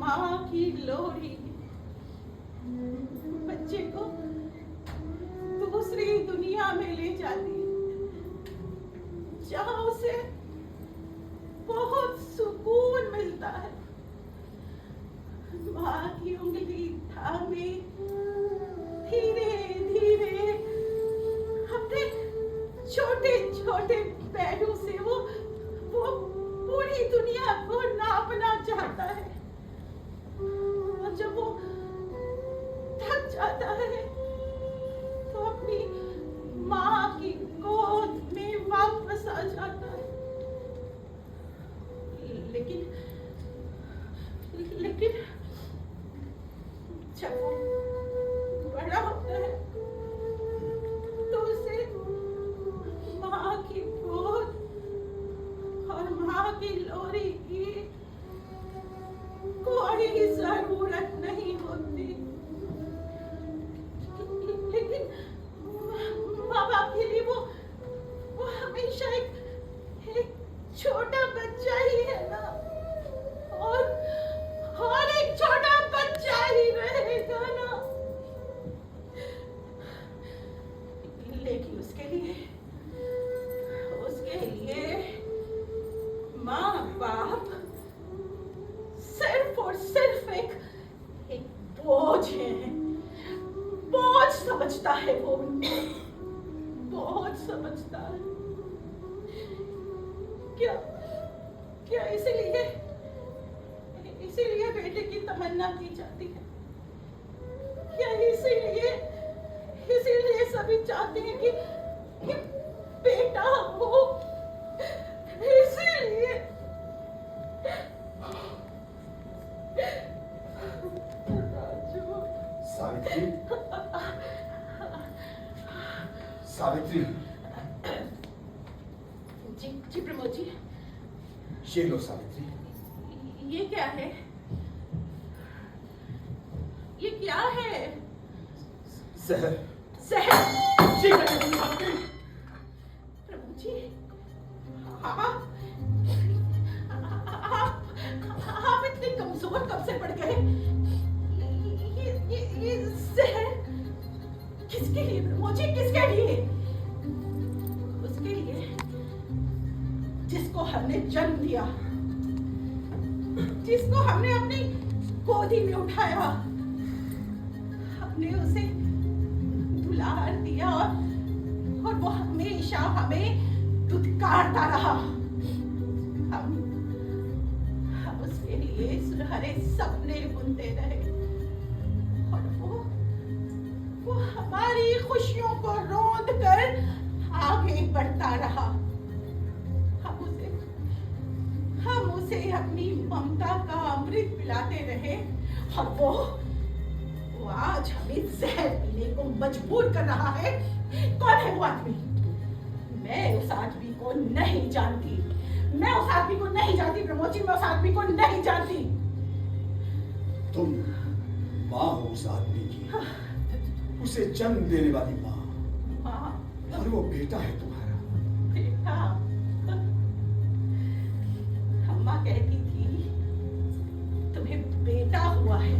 माँ की लोरी बच्चे को दूसरी दुनिया में ले जाती है, जहाँ उसे बहुत सुकून मिलता है। माँ की उंगली थामे धीरे धीरे अपने छोटे छोटे पैरों से वो पूरी दुनिया को नापना चाहता है। और जब वो थक जाता है तो अपनी माँ की गोद में वापस आ जाता है। लेकिन जब वो बड़ा होता है तो उसे माँ की गोद और माँ की लोरी की कोई जरूरत नहीं होती। लेकिन माँ बाप के लिए वो हमेशा एक छोटा बच्चा ही है ना, और एक छोटा बच्चा ही रहेगा ना। लेकिन उसके लिए माँ बाप सिर्फ और सिर्फ एक बोझ है। बोझ समझता है वो उनको, बोझ समझता है। क्या इसीलिए बेटे की तमन्ना की जाती है? क्या इसीलिए सभी चाहते हैं कि बेटा हो? इसीलिए सावित्री, जी प्रमोद जी। ये लो सावित्री। ये क्या है? ये क्या है? जहर। जी प्रभु जी, आप इतने कमजोर कब से पड़ गए? ये जहर किसके लिए प्रभु जी, किसके लिए? उसके लिए जिसको हमने जन्म दिया, जिसको हमने अपनी गोदी में उठाया, हमने उसे दुलार दिया और वो हमेशा हमें दुत्कारता रहा। हम उसके लिए सुनहरे सपने बुनते रहे और वो हमारी खुशियों को रौंद कर आगे बढ़ता रहा। हम उसे अपनी ममता का अमृत पिलाते रहे और वो आज हमें जहर पीने को मजबूर कर रहा है। कौन है वो आदमी? मैं उस आदमी को नहीं जानती। प्रमोद जी, मैं उस आदमी को नहीं जानती। तुम माँ हो उस आदमी की, उसे जन्म देने वाली माँ, और वो बेटा है तुम्हारा। बेटा? अम्मा कहती थी तुम्हें बेटा हुआ है,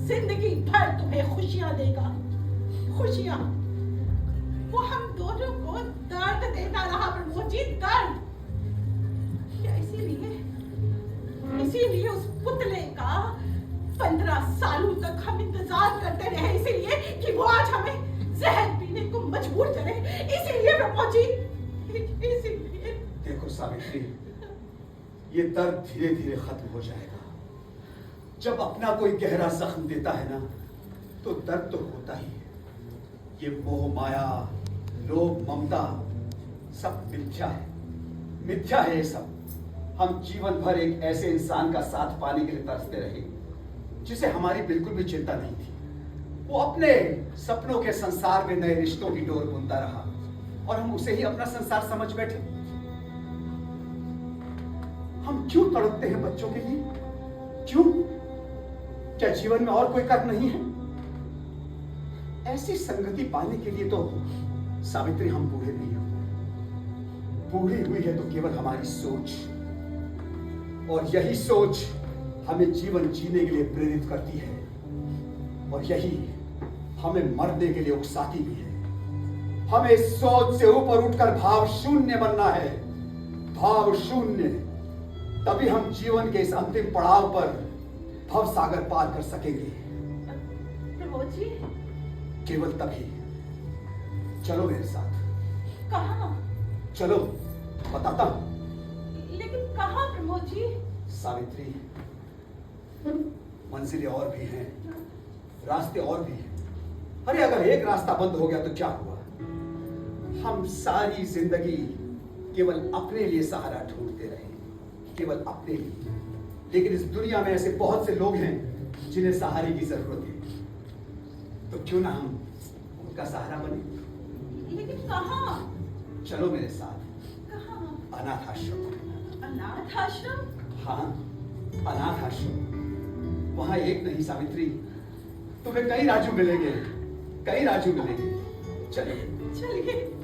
जिंदगी भर तुम्हें खुशियां देगा। खुशियां? वो हम दोनों को दर्द देता रहा प्रमोद जी, दर्द। क्या इसीलिए उस पुतले का 15 सालों तक हम इंतजार करते रहे, इसीलिए कि वो आज हमें जहर पीने को मजबूर करे। इसीलिए प्रमोद जी, इसीलिए। देखो सावित्री, ये दर्द धीरे धीरे खत्म हो जाएगा। जब अपना कोई गहरा जख्म देता है ना, तो दर्द तो होता ही है। ये मोह माया, लोभ, ममता सब मिथ्या है, मिथ्या है ये सब। हम जीवन भर एक ऐसे इंसान का साथ पाने के लिए तरसते रहे जिसे हमारी बिल्कुल भी चिंता नहीं थी। वो अपने सपनों के संसार में नए रिश्तों की डोर बुनता रहा और हम उसे ही अपना संसार समझ बैठे। हम क्यों तड़पते हैं बच्चों के लिए? क्यों? क्या जीवन में और कोई कर्म नहीं है? ऐसी संगति पाने के लिए तो सावित्री हम बूढ़े नहीं हो। बूढ़ी हुई है तो केवल हमारी सोच, और यही सोच हमें जीवन जीने के लिए प्रेरित करती है और यही हमें मरने के लिए उकसाती भी है। हमें सोच से ऊपर उठकर भाव शून्य बनना है, भाव शून्य। तभी हम जीवन के इस अंतिम पड़ाव पर भव सागर पार कर सकेंगे। प्रमोद जी, केवल तभी। चलो मेरे साथ। कहाँ? चलो बताता हूं। लेकिन कहाँ प्रमोद जी? सावित्री, मंजिलें और भी हैं, रास्ते और भी हैं। अरे अगर एक रास्ता बंद हो गया तो क्या हुआ? हम सारी जिंदगी केवल अपने लिए सहारा ढूंढते रहे, केवल अपने लिए। लेकिन इस दुनिया में ऐसे बहुत से लोग हैं जिन्हें सहारे की जरूरत है, तो क्यों ना हम उनका सहारा बने? लेकिन कहाँ? चलो मेरे साथ। कहाँ? अनाथ आश्रम। अनाथ आश्रम? हाँ, अनाथ आश्रम। वहां एक नहीं सावित्री, तुम्हें कई राजू मिलेंगे, कई राजू मिलेंगे। चलिए चलिए।